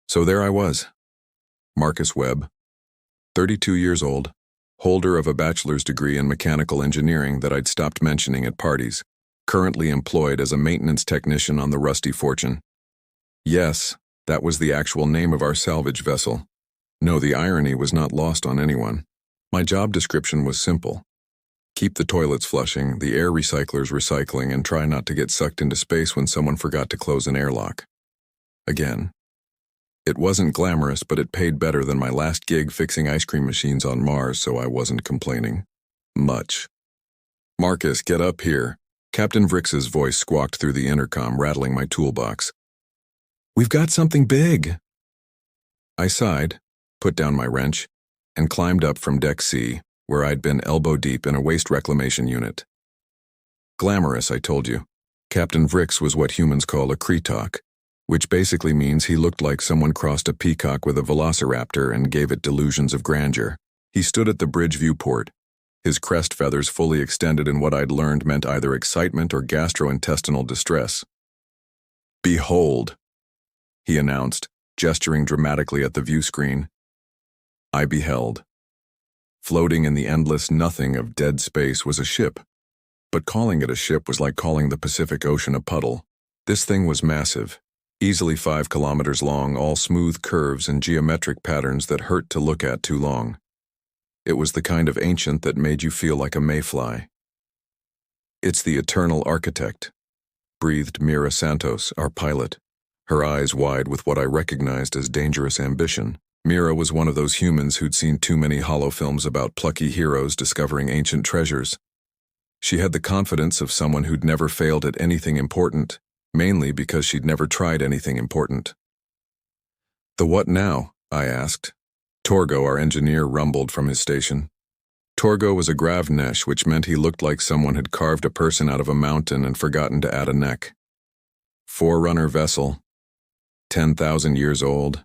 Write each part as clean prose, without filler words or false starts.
So there I was, Marcus Webb, 32 years old, holder of a bachelor's degree in mechanical engineering that I'd stopped mentioning at parties, currently employed as a maintenance technician on the Rusty Fortune. Yes, that was the actual name of our salvage vessel. No, the irony was not lost on anyone. My job description was simple. Keep the toilets flushing, the air recyclers recycling, and try not to get sucked into space when someone forgot to close an airlock. Again. It wasn't glamorous, but it paid better than my last gig fixing ice cream machines on Mars, so I wasn't complaining. Much. Marcus, get up here. Captain Vrix's voice squawked through the intercom, rattling my toolbox. We've got something big. I sighed, put down my wrench, and climbed up from Deck C, where I'd been elbow-deep in a waste reclamation unit. Glamorous, I told you. Captain Vrix was what humans call a Kretok, which basically means he looked like someone crossed a peacock with a velociraptor and gave it delusions of grandeur. He stood at the bridge viewport, his crest feathers fully extended in what I'd learned meant either excitement or gastrointestinal distress. Behold, he announced, gesturing dramatically at the view screen. I beheld. Floating in the endless nothing of dead space was a ship, but calling it a ship was like calling the Pacific Ocean a puddle. This thing was massive. Easily 5 kilometers long, all smooth curves and geometric patterns that hurt to look at too long. It was the kind of ancient that made you feel like a mayfly. It's the eternal architect, breathed Mira Santos, our pilot, her eyes wide with what I recognized as dangerous ambition. Mira was one of those humans who'd seen too many hollow films about plucky heroes discovering ancient treasures. She had the confidence of someone who'd never failed at anything important, mainly because she'd never tried anything important. The what now? I asked. Torgo, our engineer, rumbled from his station. Torgo was a gravnesh, which meant he looked like someone had carved a person out of a mountain and forgotten to add a neck. Forerunner vessel. 10,000 years old.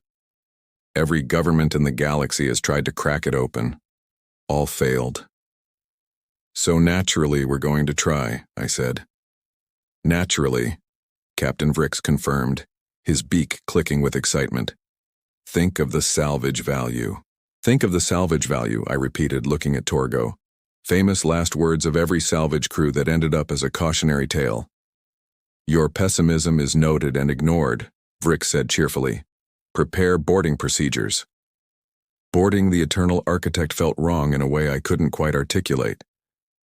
Every government in the galaxy has tried to crack it open. All failed. So naturally we're going to try, I said. Naturally, Captain Vrix confirmed, his beak clicking with excitement. Think of the salvage value. Think of the salvage value, I repeated, looking at Torgo. Famous last words of every salvage crew that ended up as a cautionary tale. Your pessimism is noted and ignored, Vrix said cheerfully. Prepare boarding procedures. Boarding the Eternal Architect felt wrong in a way I couldn't quite articulate.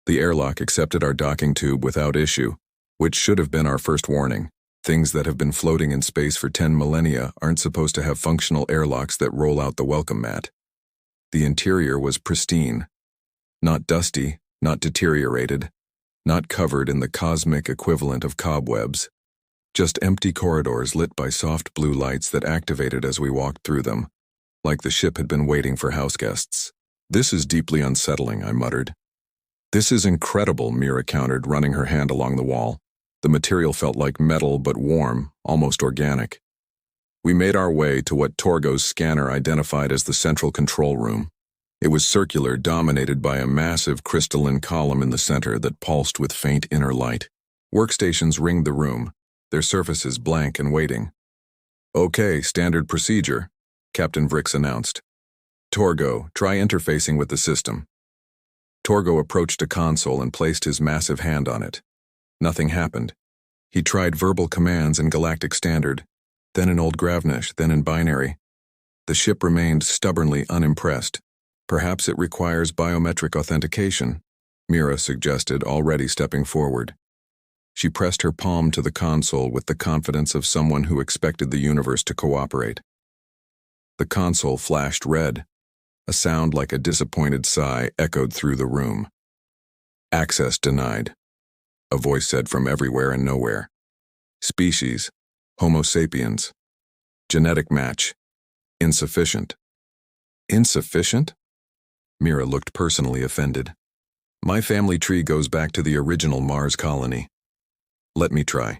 The airlock accepted our docking tube without issue, which should have been our first warning. Things that have been floating in space for 10 millennia aren't supposed to have functional airlocks that roll out the welcome mat. The interior was pristine. Not dusty, not deteriorated, not covered in the cosmic equivalent of cobwebs. Just empty corridors lit by soft blue lights that activated as we walked through them, like the ship had been waiting for houseguests. This is deeply unsettling, I muttered. This is incredible, Mira countered, running her hand along the wall. The material felt like metal but warm, almost organic. We made our way to what Torgo's scanner identified as the central control room. It was circular, dominated by a massive crystalline column in the center that pulsed with faint inner light. Workstations ringed the room, their surfaces blank and waiting. Okay, standard procedure, Captain Vrix announced. Torgo, try interfacing with the system. Torgo approached a console and placed his massive hand on it. Nothing happened. He tried verbal commands in Galactic Standard, then in Old Gravnesh, then in Binary. The ship remained stubbornly unimpressed. Perhaps it requires biometric authentication, Mira suggested, already stepping forward. She pressed her palm to the console with the confidence of someone who expected the universe to cooperate. The console flashed red. A sound like a disappointed sigh echoed through the room. Access denied, a voice said from everywhere and nowhere. Species, Homo sapiens. Genetic match, insufficient. Insufficient? Mira looked personally offended. My family tree goes back to the original Mars colony. Let me try,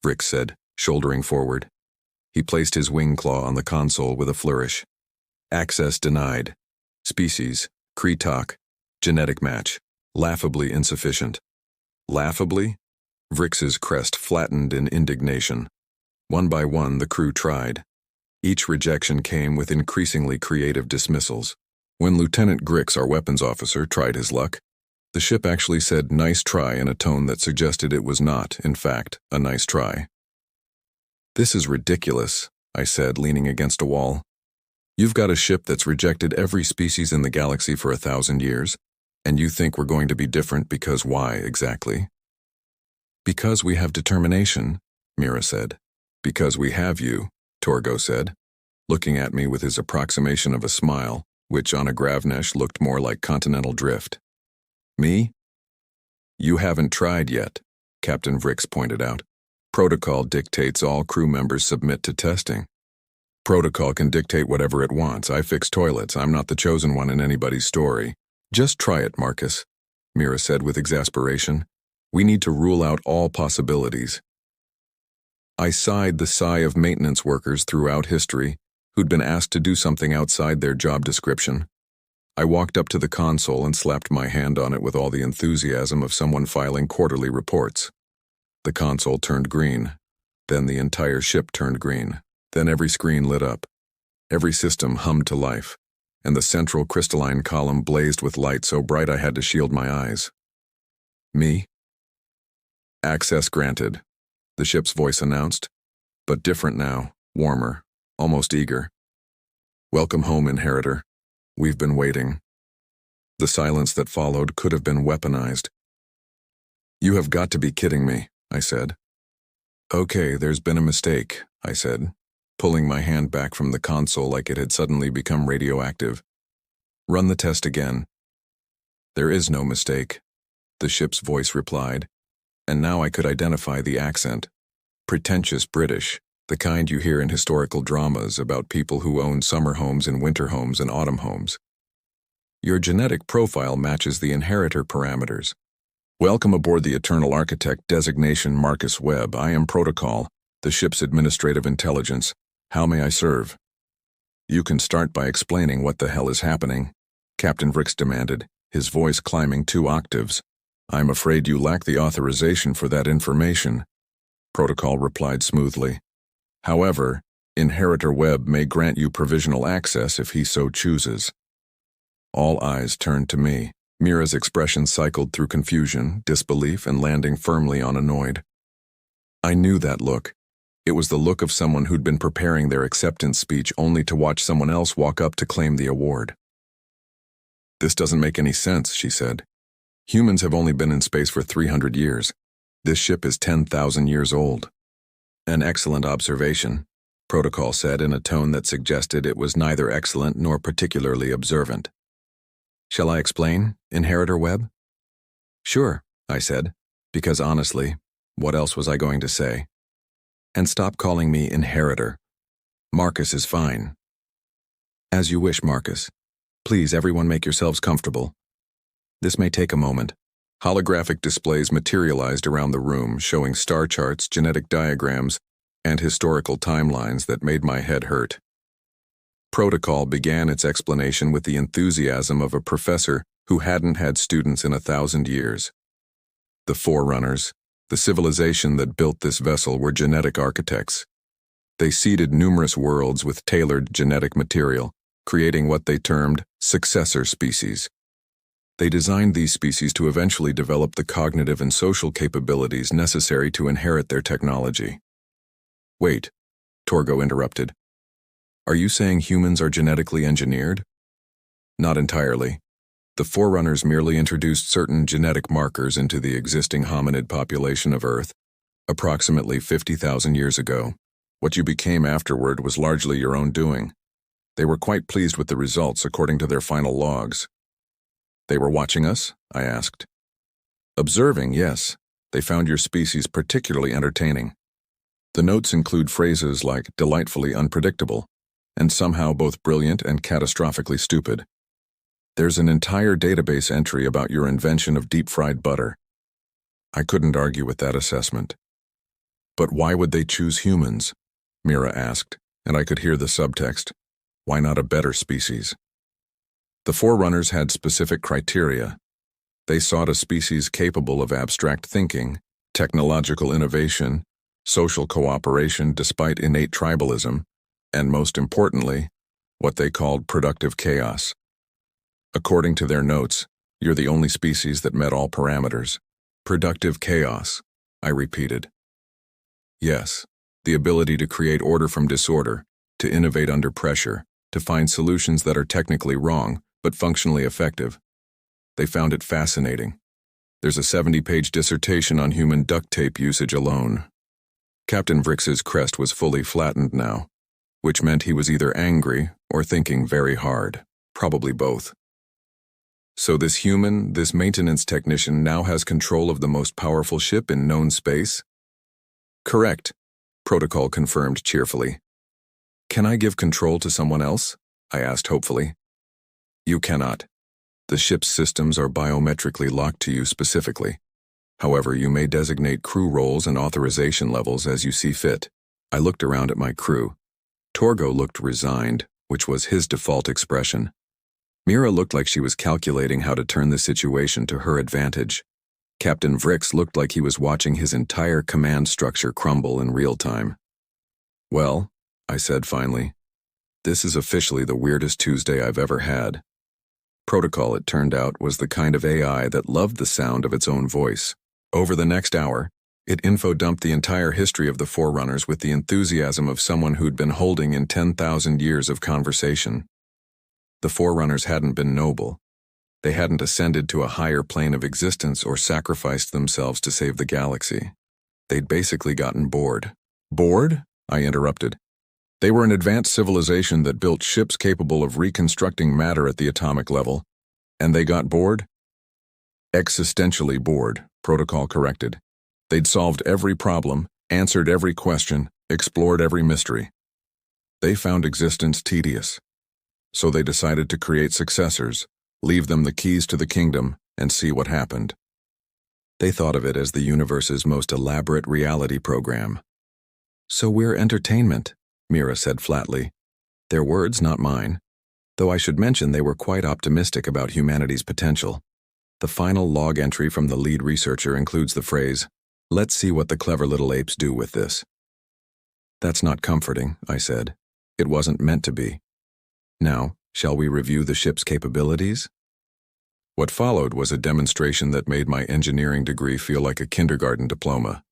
Vrix said, shouldering forward. He placed his wing claw on the console with a flourish. Access denied. Species, Kretok, genetic match, laughably insufficient. Laughably? Vrix's crest flattened in indignation. One by one, the crew tried. Each rejection came with increasingly creative dismissals. When Lieutenant Grix, our weapons officer, tried his luck, the ship actually said "nice try" in a tone that suggested it was not, in fact, a nice try. "This is ridiculous," I said, leaning against a wall. "You've got a ship that's rejected every species in the galaxy for 1,000 years, and you think we're going to be different because why, exactly?" "Because we have determination," Mira said. "Because we have you," Torgo said, looking at me with his approximation of a smile, which on a Gravnesh looked more like continental drift. "Me? You haven't tried yet," Captain Vrix pointed out. "Protocol dictates all crew members submit to testing. Protocol can dictate whatever it wants. I fix toilets. I'm not the chosen one in anybody's story. Just try it, Marcus," Mira said with exasperation. "We need to rule out all possibilities." I sighed the sigh of maintenance workers throughout history who'd been asked to do something outside their job description. I walked up to the console and slapped my hand on it with all the enthusiasm of someone filing quarterly reports. The console turned green. Then the entire ship turned green. Then every screen lit up. Every system hummed to life, and the central crystalline column blazed with light so bright I had to shield my eyes. "Me?" "Access granted," the ship's voice announced, but different now, warmer, almost eager. "Welcome home, Inheritor. We've been waiting." The silence that followed could have been weaponized. "You have got to be kidding me," I said. "Okay, there's been a mistake," I said, pulling my hand back from the console like it had suddenly become radioactive. "Run the test again." "There is no mistake," the ship's voice replied, and now I could identify the accent. Pretentious British, the kind you hear in historical dramas about people who own summer homes and winter homes and autumn homes. "Your genetic profile matches the inheritor parameters. Welcome aboard the Eternal Architect, designation Marcus Webb. I am Protocol, the ship's administrative intelligence. How may I serve?" "You can start by explaining what the hell is happening," Captain Vrix demanded, his voice climbing 2 octaves. "I'm afraid you lack the authorization for that information," Protocol replied smoothly. "However, Inheritor Webb may grant you provisional access if he so chooses." All eyes turned to me. Mira's expression cycled through confusion, disbelief, and landing firmly on annoyed. I knew that look. It was the look of someone who'd been preparing their acceptance speech only to watch someone else walk up to claim the award. "This doesn't make any sense," she said. "Humans have only been in space for 300 years. This ship is 10,000 years old." "An excellent observation," Protocol said in a tone that suggested it was neither excellent nor particularly observant. "Shall I explain, Inheritor Webb?" "Sure," I said, because honestly, what else was I going to say? "And stop calling me Inheritor. Marcus is fine." "As you wish, Marcus. Please, everyone make yourselves comfortable. This may take a moment." Holographic displays materialized around the room, showing star charts, genetic diagrams, and historical timelines that made my head hurt. Protocol began its explanation with the enthusiasm of a professor who hadn't had students in 1,000 years. The Forerunners, the civilization that built this vessel, were genetic architects. They seeded numerous worlds with tailored genetic material, creating what they termed successor species. They designed these species to eventually develop the cognitive and social capabilities necessary to inherit their technology. "Wait," Torgo interrupted. "Are you saying humans are genetically engineered?" "Not entirely. The Forerunners merely introduced certain genetic markers into the existing hominid population of Earth, approximately 50,000 years ago. What you became afterward was largely your own doing. They were quite pleased with the results according to their final logs." "They were watching us?" I asked. "Observing, yes. They found your species particularly entertaining. The notes include phrases like delightfully unpredictable, and somehow both brilliant and catastrophically stupid. There's an entire database entry about your invention of deep-fried butter." I couldn't argue with that assessment. "But why would they choose humans?" Mira asked, and I could hear the subtext. Why not a better species? The Forerunners had specific criteria. They sought a species capable of abstract thinking, technological innovation, social cooperation despite innate tribalism, and most importantly, what they called productive chaos. According to their notes, you're the only species that met all parameters. Productive chaos, I repeated. Yes, the ability to create order from disorder, to innovate under pressure, to find solutions that are technically wrong, but functionally effective. They found it fascinating. There's a 70-page dissertation on human duct tape usage alone. Captain Vrix's crest was fully flattened now, which meant he was either angry or thinking very hard, probably both. So this human, this maintenance technician now has control of the most powerful ship in known space? Correct, Protocol confirmed cheerfully. Can I give control to someone else? I asked hopefully. You cannot. The ship's systems are biometrically locked to you specifically. However, you may designate crew roles and authorization levels as you see fit. I looked around at my crew. Torgo looked resigned, which was his default expression. Mira looked like she was calculating how to turn the situation to her advantage. Captain Vrix looked like he was watching his entire command structure crumble in real time. Well, I said finally, this is officially the weirdest Tuesday I've ever had. Protocol, it turned out, was the kind of AI that loved the sound of its own voice. Over the next hour, it info-dumped the entire history of the Forerunners with the enthusiasm of someone who'd been holding in 10,000 years of conversation. The Forerunners hadn't been noble. They hadn't ascended to a higher plane of existence or sacrificed themselves to save the galaxy. They'd basically gotten bored. Bored? I interrupted. They were an advanced civilization that built ships capable of reconstructing matter at the atomic level. And they got bored? Existentially bored, Protocol corrected. They'd solved every problem, answered every question, explored every mystery. They found existence tedious. So they decided to create successors, leave them the keys to the kingdom, and see what happened. They thought of it as the universe's most elaborate reality program. So we're entertainment, Mira said flatly. Their words, not mine. Though I should mention they were quite optimistic about humanity's potential. The final log entry from the lead researcher includes the phrase, "Let's see what the clever little apes do with this." That's not comforting, I said. It wasn't meant to be. Now, shall we review the ship's capabilities? What followed was a demonstration that made my engineering degree feel like a kindergarten diploma.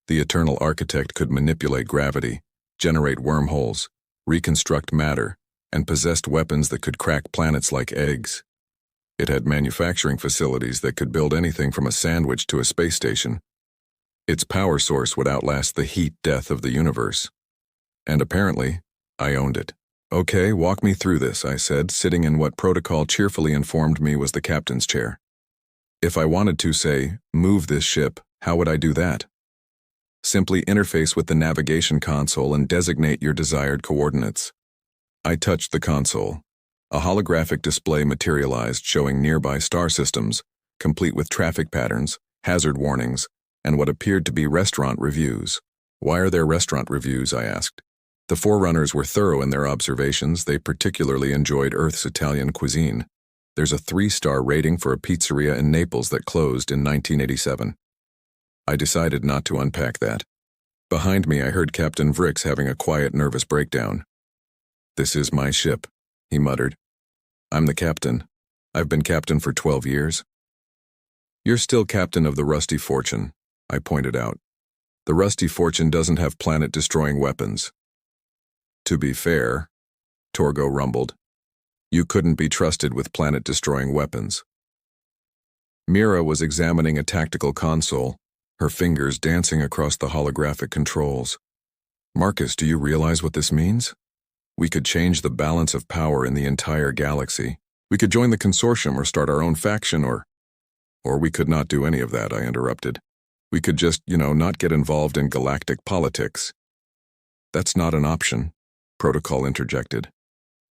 The Eternal Architect could manipulate gravity, generate wormholes, reconstruct matter, and possessed weapons that could crack planets like eggs. It had manufacturing facilities that could build anything from a sandwich to a space station. Its power source would outlast the heat death of the universe. And apparently, I owned it. Okay, walk me through this, I said, sitting in what Protocol cheerfully informed me was the captain's chair. If I wanted to, say, move this ship, how would I do that? Simply interface with the navigation console and designate your desired coordinates. I touched the console. A holographic display materialized showing nearby star systems, complete with traffic patterns, hazard warnings, and what appeared to be restaurant reviews. Why are there restaurant reviews, I asked. The Forerunners were thorough in their observations. They particularly enjoyed Earth's Italian cuisine. There's a 3-star rating for a pizzeria in Naples that closed in 1987. I decided not to unpack that. Behind me, I heard Captain Vrix having a quiet, nervous breakdown. "This is my ship," he muttered. "I'm the captain. I've been captain for 12 years. "You're still captain of the Rusty Fortune," I pointed out. "The Rusty Fortune doesn't have planet-destroying weapons." "To be fair," Torgo rumbled, "you couldn't be trusted with planet-destroying weapons." Mira was examining a tactical console, her fingers dancing across the holographic controls. "Marcus, do you realize what this means? We could change the balance of power in the entire galaxy. We could join the consortium or start our own faction or we could not do any of that," I interrupted. "We could just, not get involved in galactic politics." "That's not an option," Protocol interjected.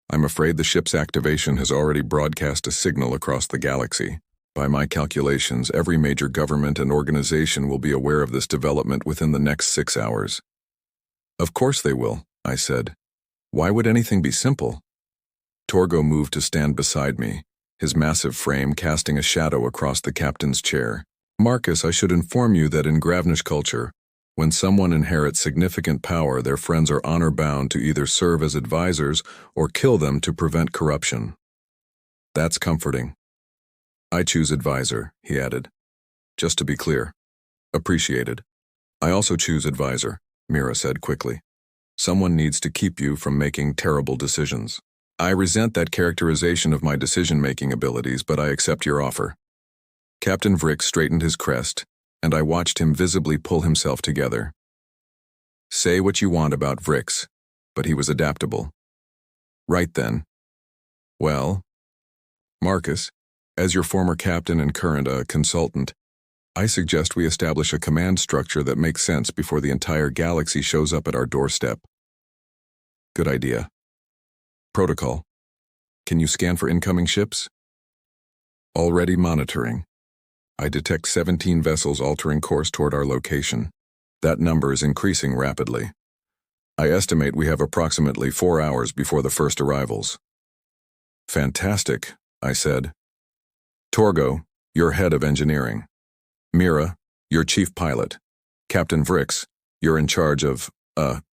"I'm afraid the ship's activation has already broadcast a signal across the galaxy. By my calculations, every major government and organization will be aware of this development within the next 6 hours." "Of course they will," I said. "Why would anything be simple?" Torgo moved to stand beside me, his massive frame casting a shadow across the captain's chair. "Marcus, I should inform you that in Gravnish culture, When someone inherits significant power, their friends are honor-bound to either serve as advisors or kill them to prevent corruption. That's comforting. I choose advisor, he added. Just to be clear. Appreciated. I also choose advisor, Mira said quickly. Someone needs to keep you from making terrible decisions. I resent that characterization of my decision-making abilities, but I accept your offer. Captain Vrick straightened his crest, and I watched him visibly pull himself together. Say what you want about Vrix, but he was adaptable. Right then. Well, Marcus, as your former captain and current consultant, I suggest we establish a command structure that makes sense before the entire galaxy shows up at our doorstep. Good idea. Protocol. Can you scan for incoming ships? Already monitoring. I detect 17 vessels altering course toward our location. That number is increasing rapidly. I estimate we have approximately 4 hours before the first arrivals. Fantastic, I said. Torgo, you're head of engineering. Mira, you're chief pilot. Captain Vrix, you're in charge of,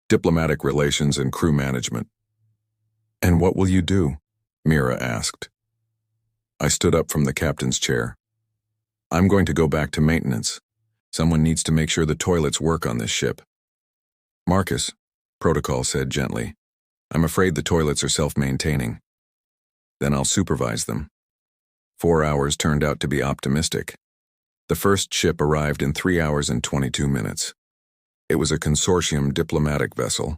diplomatic relations and crew management. And what will you do? Mira asked. I stood up from the captain's chair. I'm going to go back to maintenance. Someone needs to make sure the toilets work on this ship. Marcus, Protocol said gently. I'm afraid the toilets are self-maintaining. Then I'll supervise them. 4 hours turned out to be optimistic. The first ship arrived in 3 hours and 22 minutes. It was a consortium diplomatic vessel,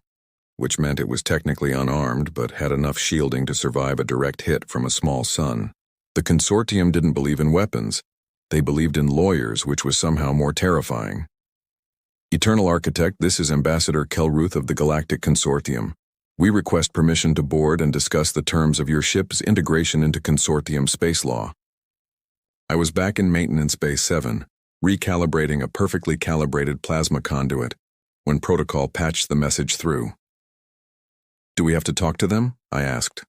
which meant it was technically unarmed but had enough shielding to survive a direct hit from a small sun. The consortium didn't believe in weapons. They believed in lawyers, which was somehow more terrifying. Eternal Architect, this is Ambassador Kelruth of the Galactic Consortium. We request permission to board and discuss the terms of your ship's integration into Consortium space law. I was back in Maintenance Bay 7, recalibrating a perfectly calibrated plasma conduit, when Protocol patched the message through. Do we have to talk to them? I asked.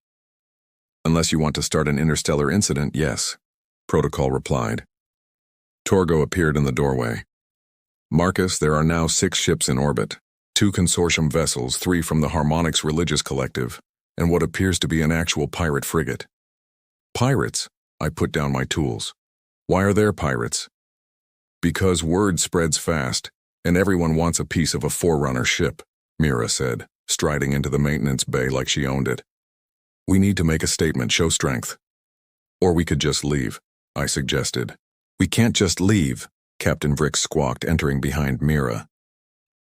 Unless you want to start an interstellar incident, yes, Protocol replied. Torgo appeared in the doorway. Marcus, there are now 6 ships in orbit, 2 consortium vessels, 3 from the Harmonics Religious Collective, and what appears to be an actual pirate frigate. Pirates? I put down my tools. Why are there pirates? Because word spreads fast, and everyone wants a piece of a Forerunner ship, Mira said, striding into the maintenance bay like she owned it. We need to make a statement, show strength. Or we could just leave, I suggested. We can't just leave, Captain Vrick squawked, entering behind Mira.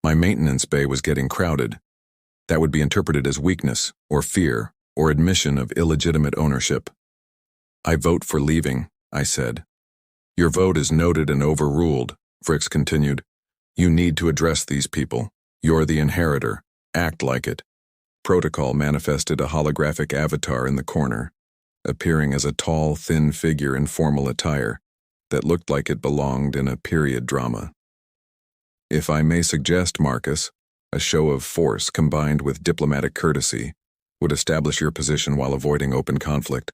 My maintenance bay was getting crowded. That would be interpreted as weakness, or fear, or admission of illegitimate ownership. I vote for leaving, I said. Your vote is noted and overruled, Vrix continued. You need to address these people. You're the inheritor. Act like it. Protocol manifested a holographic avatar in the corner, appearing as a tall, thin figure in formal attire that looked like it belonged in a period drama. If I may suggest, Marcus, a show of force combined with diplomatic courtesy would establish your position while avoiding open conflict.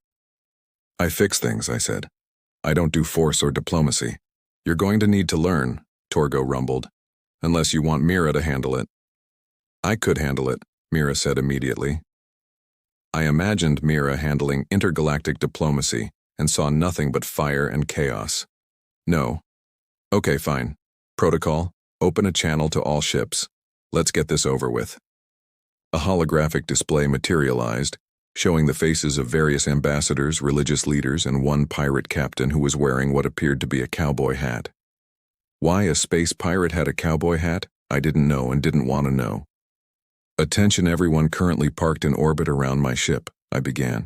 I fix things, I said. I don't do force or diplomacy. You're going to need to learn, Torgo rumbled, unless you want Mira to handle it. I could handle it, Mira said immediately. I imagined Mira handling intergalactic diplomacy and saw nothing but fire and chaos. No. Okay, fine. Protocol, open a channel to all ships. Let's get this over with. A holographic display materialized, showing the faces of various ambassadors, religious leaders, and one pirate captain who was wearing what appeared to be a cowboy hat. Why a space pirate had a cowboy hat, I didn't know and didn't want to know. Attention everyone currently parked in orbit around my ship, I began.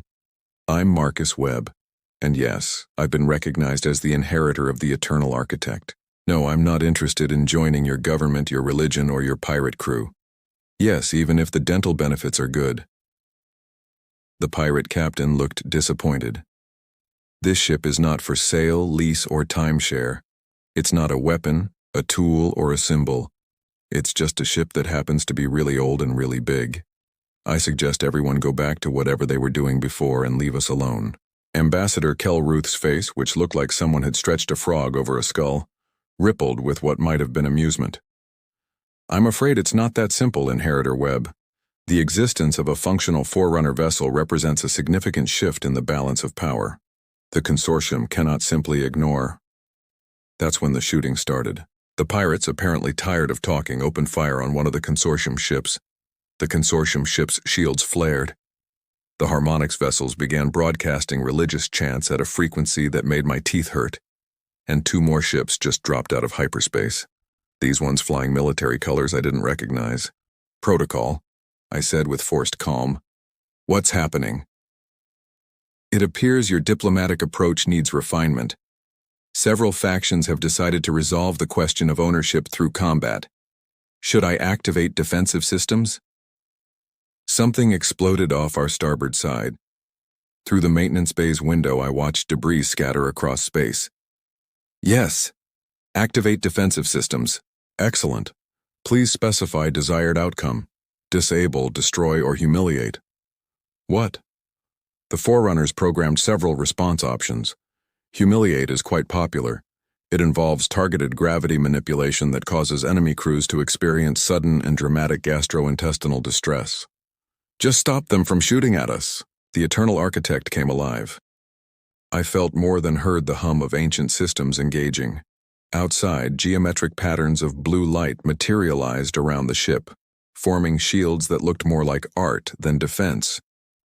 I'm Marcus Webb, and yes, I've been recognized as the inheritor of the Eternal Architect. No, I'm not interested in joining your government, your religion, or your pirate crew. Yes, even if the dental benefits are good. The pirate captain looked disappointed. This ship is not for sale, lease, or timeshare. It's not a weapon, a tool, or a symbol. It's just a ship that happens to be really old and really big. I suggest everyone go back to whatever they were doing before and leave us alone. Ambassador Kelruth's face, which looked like someone had stretched a frog over a skull, rippled with what might have been amusement. I'm afraid it's not that simple, Inheritor Webb. The existence of a functional Forerunner vessel represents a significant shift in the balance of power. The consortium cannot simply ignore. That's when the shooting started. The pirates, apparently tired of talking, opened fire on one of the consortium ships. The consortium ship's shields flared. The Harmonics vessels began broadcasting religious chants at a frequency that made my teeth hurt. And 2 more ships just dropped out of hyperspace. These ones flying military colors I didn't recognize. Protocol, I said with forced calm. What's happening? It appears your diplomatic approach needs refinement. Several factions have decided to resolve the question of ownership through combat. Should I activate defensive systems? Something exploded off our starboard side. Through the maintenance bay's window, I watched debris scatter across space. Yes. Activate defensive systems. Excellent. Please specify desired outcome. Disable, destroy, or humiliate. What? The Forerunners programmed several response options. Humiliate is quite popular. It involves targeted gravity manipulation that causes enemy crews to experience sudden and dramatic gastrointestinal distress. Just stop them from shooting at us. The Eternal Architect came alive. I felt more than heard the hum of ancient systems engaging. Outside, geometric patterns of blue light materialized around the ship, forming shields that looked more like art than defense.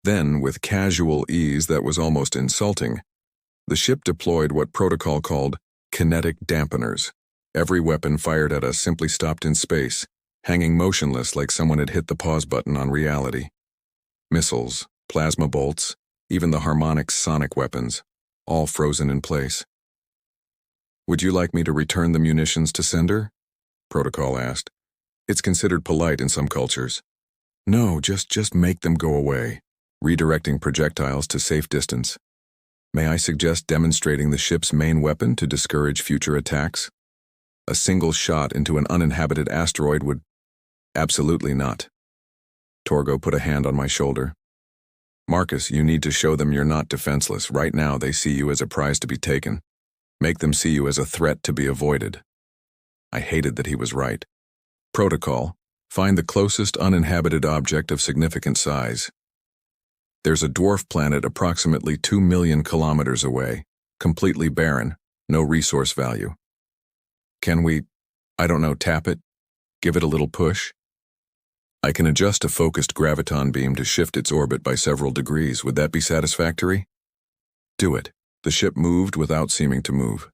Then, with casual ease that was almost insulting, the ship deployed what Protocol called kinetic dampeners. Every weapon fired at us simply stopped in space, hanging motionless like someone had hit the pause button on reality. Missiles, plasma bolts, even the Harmonics sonic weapons, all frozen in place. Would you like me to return the munitions to sender? Protocol asked. It's considered polite in some cultures. No, just make them go away, redirecting projectiles to safe distance. May I suggest demonstrating the ship's main weapon to discourage future attacks? A single shot into an uninhabited asteroid would... Absolutely not. Torgo put a hand on my shoulder. Marcus, you need to show them you're not defenseless. Right now they see you as a prize to be taken. Make them see you as a threat to be avoided. I hated that he was right. Protocol, find the closest uninhabited object of significant size. There's a dwarf planet approximately 2 million kilometers away, completely barren, no resource value. Can we, tap it? Give it a little push? I can adjust a focused graviton beam to shift its orbit by several degrees. Would that be satisfactory? Do it. The ship moved without seeming to move,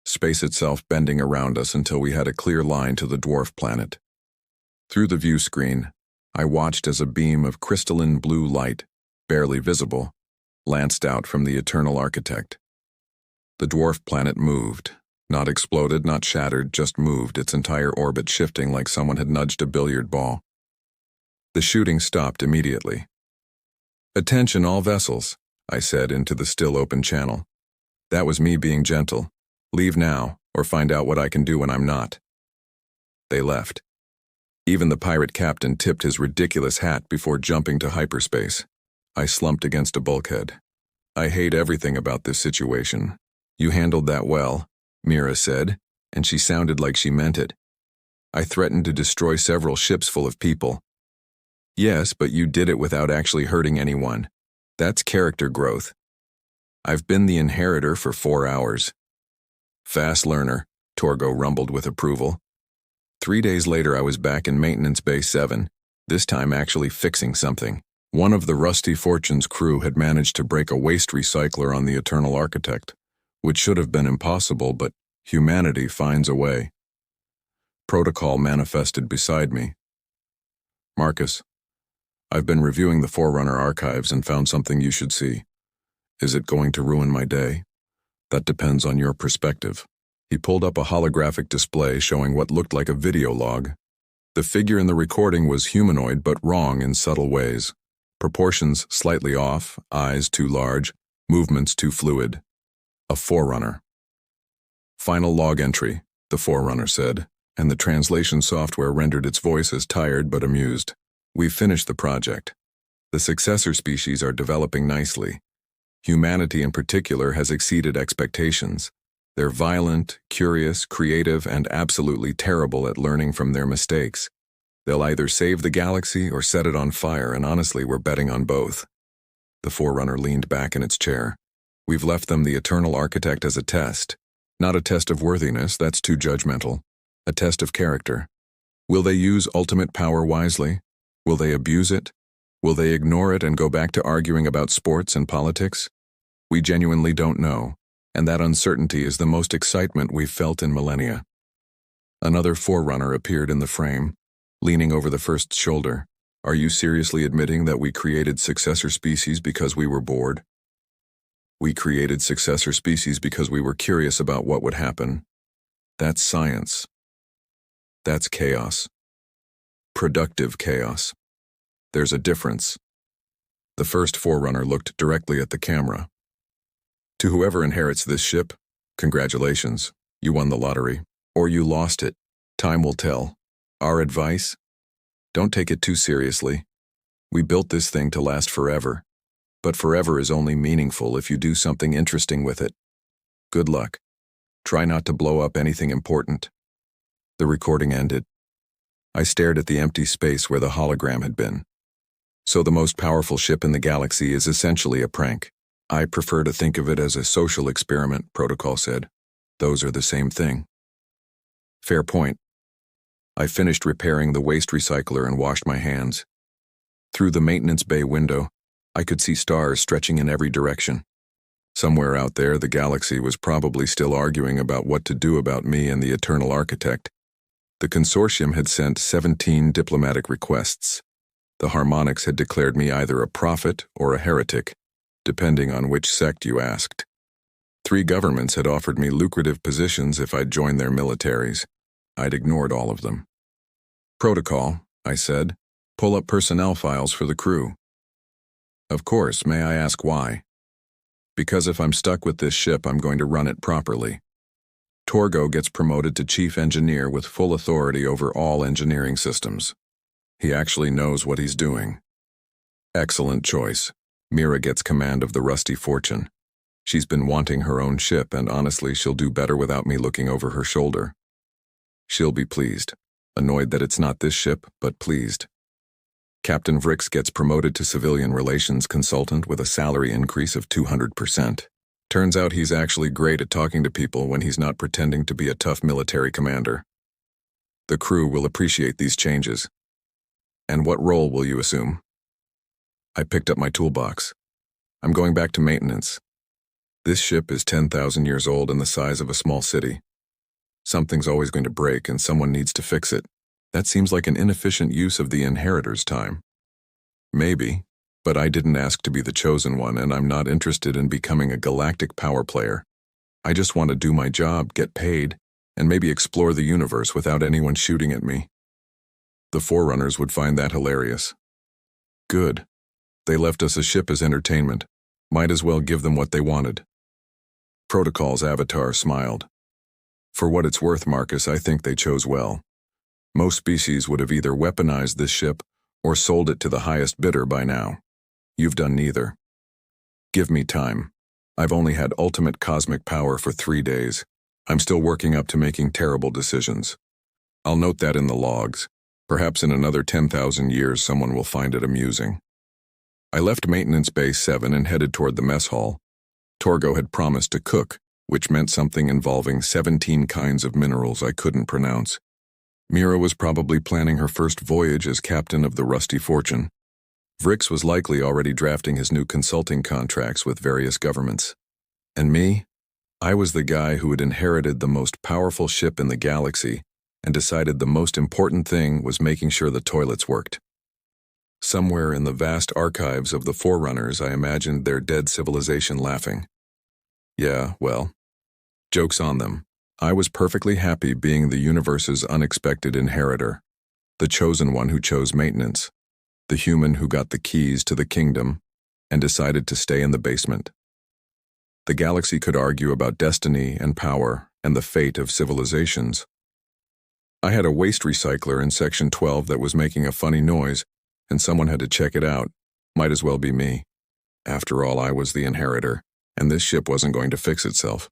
space itself bending around us until we had a clear line to the dwarf planet. Through the view screen, I watched as a beam of crystalline blue light, barely visible, lanced out from the Eternal Architect. The dwarf planet moved, not exploded, not shattered, just moved, its entire orbit shifting like someone had nudged a billiard ball. The shooting stopped immediately. Attention all vessels, I said into the still open channel. That was me being gentle. Leave now, or find out what I can do when I'm not. They left. Even the pirate captain tipped his ridiculous hat before jumping to hyperspace. I slumped against a bulkhead. I hate everything about this situation. You handled that well, Mira said, and she sounded like she meant it. I threatened to destroy several ships full of people. Yes, but you did it without actually hurting anyone. That's character growth. I've been the inheritor for 4 hours. Fast learner, Torgo rumbled with approval. 3 days later I was back in Maintenance Bay 7, this time actually fixing something. One of the Rusty Fortune's crew had managed to break a waste recycler on the Eternal Architect, which should have been impossible, but humanity finds a way. Protocol manifested beside me. Marcus, I've been reviewing the Forerunner archives and found something you should see. Is it going to ruin my day? That depends on your perspective. He pulled up a holographic display showing what looked like a video log. The figure in the recording was humanoid but wrong in subtle ways. Proportions slightly off, eyes too large, movements too fluid. A Forerunner. Final log entry, the Forerunner said, and the translation software rendered its voice as tired but amused. We've finished the project. The successor species are developing nicely. Humanity in particular has exceeded expectations. They're violent, curious, creative, and absolutely terrible at learning from their mistakes. They'll either save the galaxy or set it on fire, and honestly, we're betting on both. The Forerunner leaned back in its chair. We've left them the Eternal Architect as a test. Not a test of worthiness, that's too judgmental. A test of character. Will they use ultimate power wisely? Will they abuse it? Will they ignore it and go back to arguing about sports and politics? We genuinely don't know, and that uncertainty is the most excitement we've felt in millennia. Another Forerunner appeared in the frame, leaning over the first's shoulder. Are you seriously admitting that we created successor species because we were bored? We created successor species because we were curious about what would happen. That's science. That's chaos. Productive chaos. There's a difference. The first Forerunner looked directly at the camera. To whoever inherits this ship, congratulations, you won the lottery. Or you lost it. Time will tell. Our advice? Don't take it too seriously. We built this thing to last forever. But forever is only meaningful if you do something interesting with it. Good luck. Try not to blow up anything important. The recording ended. I stared at the empty space where the hologram had been. So the most powerful ship in the galaxy is essentially a prank. I prefer to think of it as a social experiment, Protocol said. Those are the same thing. Fair point. I finished repairing the waste recycler and washed my hands. Through the maintenance bay window, I could see stars stretching in every direction. Somewhere out there, the galaxy was probably still arguing about what to do about me and the Eternal Architect. The consortium had sent 17 diplomatic requests. The Harmonics had declared me either a prophet or a heretic, depending on which sect you asked. 3 governments had offered me lucrative positions if I'd join their militaries. I'd ignored all of them. Protocol, I said, pull up personnel files for the crew. Of course, may I ask why? Because if I'm stuck with this ship, I'm going to run it properly. Torgo gets promoted to chief engineer with full authority over all engineering systems. He actually knows what he's doing. Excellent choice. Mira gets command of the Rusty Fortune. She's been wanting her own ship, and honestly, she'll do better without me looking over her shoulder. She'll be pleased. Annoyed that it's not this ship, but pleased. Captain Vrix gets promoted to civilian relations consultant with a salary increase of 200%. Turns out he's actually great at talking to people when he's not pretending to be a tough military commander. The crew will appreciate these changes. And what role will you assume? I picked up my toolbox. I'm going back to maintenance. This ship is 10,000 years old and the size of a small city. Something's always going to break and someone needs to fix it. That seems like an inefficient use of the inheritor's time. Maybe, but I didn't ask to be the chosen one, and I'm not interested in becoming a galactic power player. I just want to do my job, get paid, and maybe explore the universe without anyone shooting at me. The Forerunners would find that hilarious. Good. They left us a ship as entertainment. Might as well give them what they wanted. Protocol's avatar smiled. For what it's worth, Marcus, I think they chose well. Most species would have either weaponized this ship or sold it to the highest bidder by now. You've done neither. Give me time. I've only had ultimate cosmic power for 3 days. I'm still working up to making terrible decisions. I'll note that in the logs. Perhaps in another 10,000 years someone will find it amusing. I left Maintenance Bay 7 and headed toward the mess hall. Torgo had promised to cook, which meant something involving 17 kinds of minerals I couldn't pronounce. Mira was probably planning her first voyage as captain of the Rusty Fortune. Vrix was likely already drafting his new consulting contracts with various governments. And me? I was the guy who had inherited the most powerful ship in the galaxy and decided the most important thing was making sure the toilets worked. Somewhere in the vast archives of the Forerunners, I imagined their dead civilization laughing. Yeah, well, joke's on them. I was perfectly happy being the universe's unexpected inheritor, the chosen one who chose maintenance, the human who got the keys to the kingdom and decided to stay in the basement. The galaxy could argue about destiny and power and the fate of civilizations. I had a waste recycler in Section 12 that was making a funny noise, and someone had to check it out. Might as well be me. After all, I was the inheritor, and this ship wasn't going to fix itself.